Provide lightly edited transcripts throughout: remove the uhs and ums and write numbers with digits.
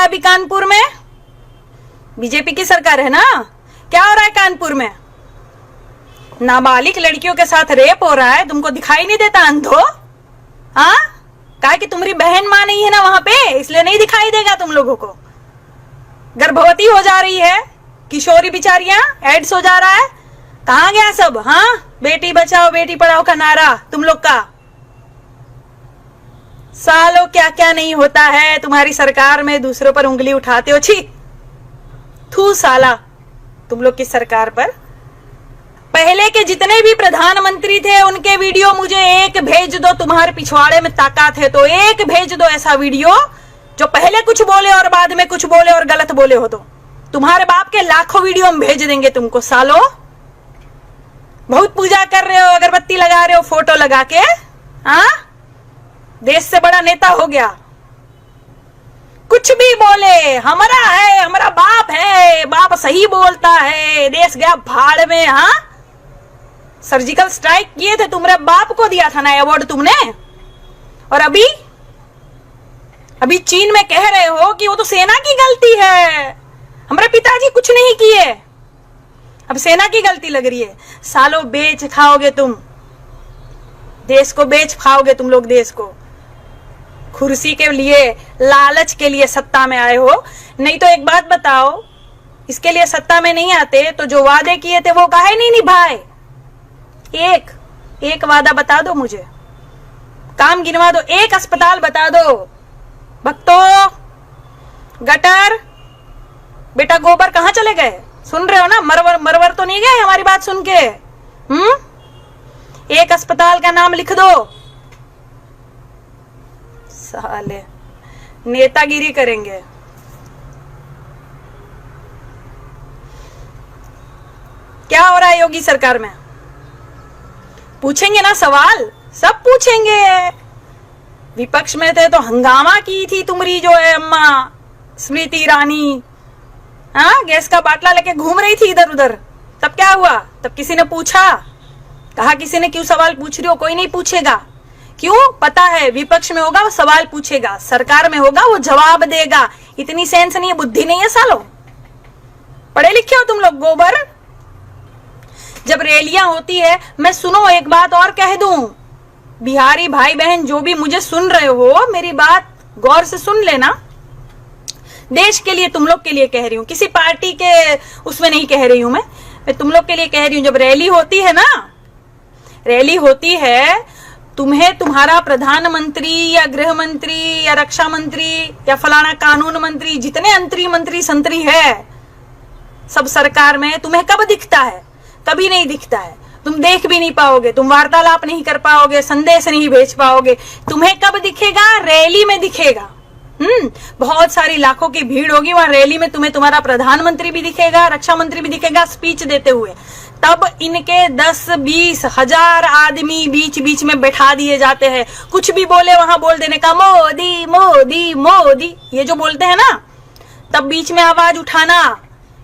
अभी कानपुर में? बीजेपी की सरकार है ना? क्या हो रहा है कानपुर में? नाबालिग लड़कियों के साथ रेप हो रहा है, तुमको दिखाई नहीं देता अंधो? हाँ, कहा कि तुम्हारी बहन मां नहीं है ना वहां पे, इसलिए नहीं दिखाई देगा तुम लोगों को। गर्भवती हो जा रही है किशोरी बिचारियां, एड्स हो जा रहा है। कहां गया सब? हाँ, बेटी बचाओ बेटी पढ़ाओ का नारा तुम लोग का। सालों क्या क्या नहीं होता है तुम्हारी सरकार में, दूसरों पर उंगली उठाते हो। छी, थू साला तुम लोग की सरकार पर। पहले के जितने भी प्रधानमंत्री थे उनके वीडियो मुझे एक भेज दो, तुम्हारे पिछवाड़े में ताकत है तो एक भेज दो ऐसा वीडियो जो पहले कुछ बोले और बाद में कुछ बोले और गलत बोले हो। तो तुम्हारे बाप के लाखों वीडियो हम भेज देंगे तुमको। सालो बहुत पूजा कर रहे हो, अगरबत्ती लगा रहे हो फोटो लगा के। हाँ, देश से बड़ा नेता हो गया, कुछ भी बोले हमारा है, हमारा बाप है, बाप सही बोलता है, देश गया भाड़ में। हाँ, सर्जिकल स्ट्राइक किए थे, तुम्हारे बाप को दिया था ना अवार्ड तुमने। और अभी चीन में कह रहे हो कि वो तो सेना की गलती है, हमारे पिताजी कुछ नहीं किए, अब सेना की गलती लग रही है। सालों बेच खाओगे तुम देश को, बेच खाओगे तुम लोग देश को। कुर्सी के लिए, लालच के लिए सत्ता में आए हो। नहीं तो एक बात बताओ, इसके लिए सत्ता में नहीं आते तो जो वादे किए थे वो काहे नहीं निभाए? एक वादा बता दो मुझे, काम गिनवा दो, एक अस्पताल बता दो। भक्तों, गटर बेटा गोबर कहां चले गए? सुन रहे हो ना? मरवर तो नहीं गए हमारी बात सुन के? एक अस्पताल का नाम लिख दो। साले नेतागिरी करेंगे। क्या हो रहा है योगी सरकार में? पूछेंगे ना सवाल, सब पूछेंगे। विपक्ष में थे तो हंगामा की थी तुम्हारी जो है अम्मा स्मृति ईरानी। हाँ, गैस का बाटला लेके घूम रही थी इधर उधर। तब क्या हुआ? तब किसी ने पूछा? कहा किसी ने क्यों सवाल पूछ रही हो? कोई नहीं पूछेगा। क्यों? पता है विपक्ष में होगा वो सवाल पूछेगा, सरकार में होगा वो जवाब देगा। इतनी सेंस नहीं है, बुद्धि नहीं है सालो। पढ़े लिखे हो तुम लोग। गोबर जब रैलियां होती है, मैं सुनो एक बात और कह दूं, बिहारी भाई बहन जो भी मुझे सुन रहे हो, मेरी बात गौर से सुन लेना। देश के लिए, तुम लोग के लिए कह रही हूँ, किसी पार्टी के उसमें नहीं कह रही हूं मैं तुम लोग के लिए कह रही हूँ। जब रैली होती है ना, रैली होती है, तुम्हें तुम्हारा प्रधानमंत्री या गृह मंत्री या रक्षा मंत्री या फलाना कानून मंत्री, जितने मंत्री संतरी है सब सरकार में, तुम्हें कब दिखता है? कभी नहीं दिखता है। तुम देख भी नहीं पाओगे, तुम वार्तालाप नहीं कर पाओगे, संदेश नहीं भेज पाओगे। तुम्हें कब दिखेगा? रैली में दिखेगा। बहुत सारी लाखों की भीड़ होगी वहां रैली में, तुम्हें तुम्हारा प्रधानमंत्री भी दिखेगा, रक्षा मंत्री भी दिखेगा स्पीच देते हुए। तब इनके 10-20 हजार आदमी बीच बीच में बैठा दिए जाते हैं। कुछ भी बोले वहां बोल देने का, मोदी मोदी मोदी, ये जो बोलते हैं ना, तब बीच में आवाज उठाना,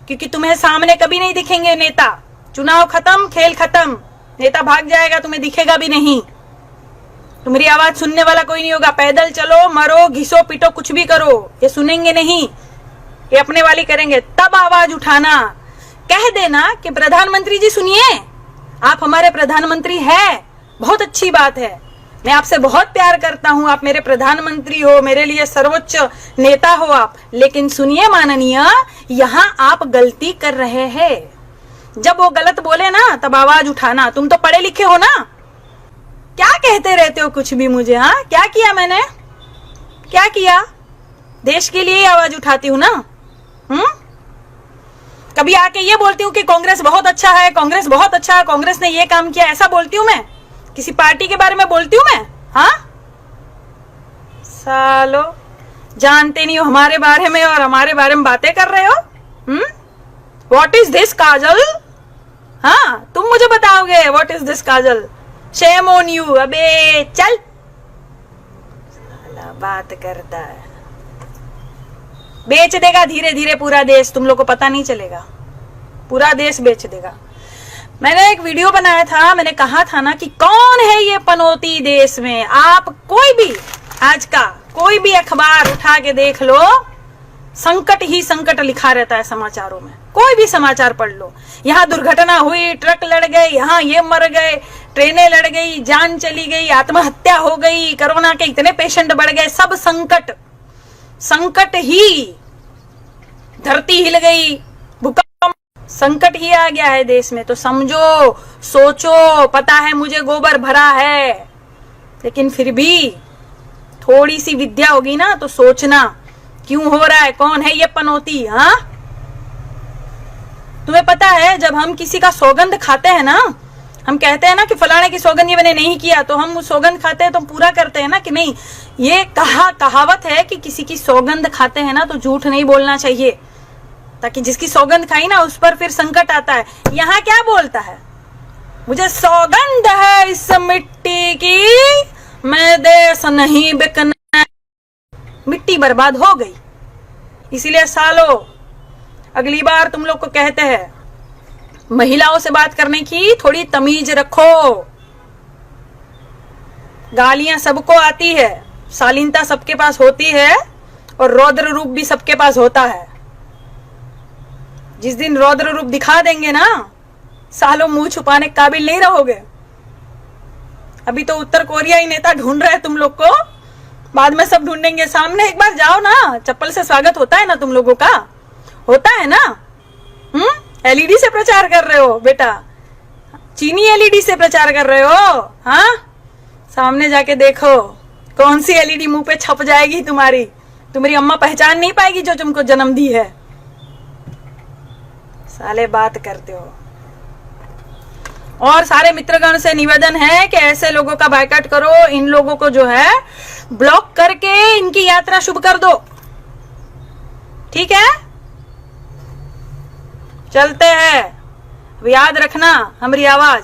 क्योंकि तुम्हें सामने कभी नहीं दिखेंगे नेता। चुनाव खत्म, खेल खत्म, नेता भाग जाएगा, तुम्हें दिखेगा भी नहीं। तुम्हारी आवाज सुनने वाला कोई नहीं होगा। पैदल चलो, मरो, घिसो, पिटो, कुछ भी करो, ये सुनेंगे नहीं, ये अपने वाली करेंगे। तब आवाज उठाना, कह देना कि प्रधानमंत्री जी सुनिए, आप हमारे प्रधानमंत्री हैं, बहुत अच्छी बात है, मैं आपसे बहुत प्यार करता हूं, आप मेरे प्रधानमंत्री हो, मेरे लिए सर्वोच्च नेता हो आप, लेकिन सुनिए माननीय, यहां आप गलती कर रहे हैं। जब वो गलत बोले ना, तब आवाज उठाना। तुम तो पढ़े लिखे हो ना, क्या कहते रहते हो कुछ भी मुझे? हाँ, क्या किया मैंने? क्या किया? देश के लिए आवाज उठाती हूँ ना। कभी आके ये बोलती हूँ कि कांग्रेस बहुत अच्छा है, कांग्रेस बहुत अच्छा है, कांग्रेस ने ये काम किया, ऐसा बोलती हूँ मैं? किसी पार्टी के बारे में बोलती हूँ मैं? हाँ, सालो जानते नहीं हो हमारे बारे में और हमारे बारे में बातें कर रहे हो। व्हाट इज दिस काजल? हाँ, तुम मुझे बताओगे what is this Kajal? Shame on you. अबे चल, साला बात करता है। बेच देगा धीरे धीरे पूरा देश, तुम लोग को पता नहीं चलेगा, पूरा देश बेच देगा। मैंने एक वीडियो बनाया था, मैंने कहा था ना कि कौन है ये पनौती देश में। आप कोई भी आज का कोई भी अखबार उठा के देख लो, संकट ही संकट लिखा रहता है समाचारों में। कोई भी समाचार पढ़ लो, यहाँ दुर्घटना हुई, ट्रक लड़ गए, यहाँ ये मर गए, ट्रेनें लड़ गई, जान चली गई, आत्महत्या हो गई, कोरोना के इतने पेशेंट बढ़ गए, सब संकट, संकट ही, धरती हिल गई, भूकंप, संकट ही आ गया है देश में। तो समझो, सोचो, पता है मुझे गोबर भरा है, लेकिन फिर भी थोड़ी सी विद्या होगी ना तो सोचना क्यों हो रहा है, कौन है ये पनौती। हाँ, तुम्हें पता है जब हम किसी का सौगंध खाते हैं ना, हम कहते हैं ना कि फलाने की सौगंध ये मैंने नहीं किया, तो हम सौगंध खाते हैं तो पूरा करते हैं ना कि नहीं। ये कहावत है कि किसी की सौगंध खाते हैं ना तो झूठ नहीं बोलना चाहिए, ताकि जिसकी सौगंध खाई ना उस पर फिर संकट आता है। यहाँ क्या बोलता है, मुझे सौगंध है इस मिट्टी की, मैं देश नहीं बिकना। मिट्टी बर्बाद हो गई। इसीलिए सालों, अगली बार तुम लोग को कहते हैं महिलाओं से बात करने की थोड़ी तमीज रखो। गालियां सबको आती है, शालीनता सबके पास होती है, और रौद्र रूप भी सबके पास होता है। जिस दिन रौद्र रूप दिखा देंगे ना, सालों मुंह छुपाने के काबिल नहीं रहोगे। अभी तो उत्तर कोरिया ही नेता ढूंढ रहा है तुम लोग को, बाद में सब ढूंढेंगे। सामने एक बार जाओ ना, चप्पल से स्वागत होता है ना तुम लोगों का, होता है ना। एलईडी से प्रचार कर रहे हो बेटा, चीनी एलईडी से प्रचार कर रहे हो। हाँ, सामने जाके देखो कौन सी एलईडी मुंह पे छप जाएगी तुम्हारी, तुम्हारी अम्मा पहचान नहीं पाएगी जो तुमको जन्म दी है। साले बात करते हो। और सारे मित्रगण से निवेदन है कि ऐसे लोगों का बायकॉट करो, इन लोगों को जो है ब्लॉक करके इनकी यात्रा शुभ कर दो, ठीक है। चलते हैं, याद रखना हमारी आवाज।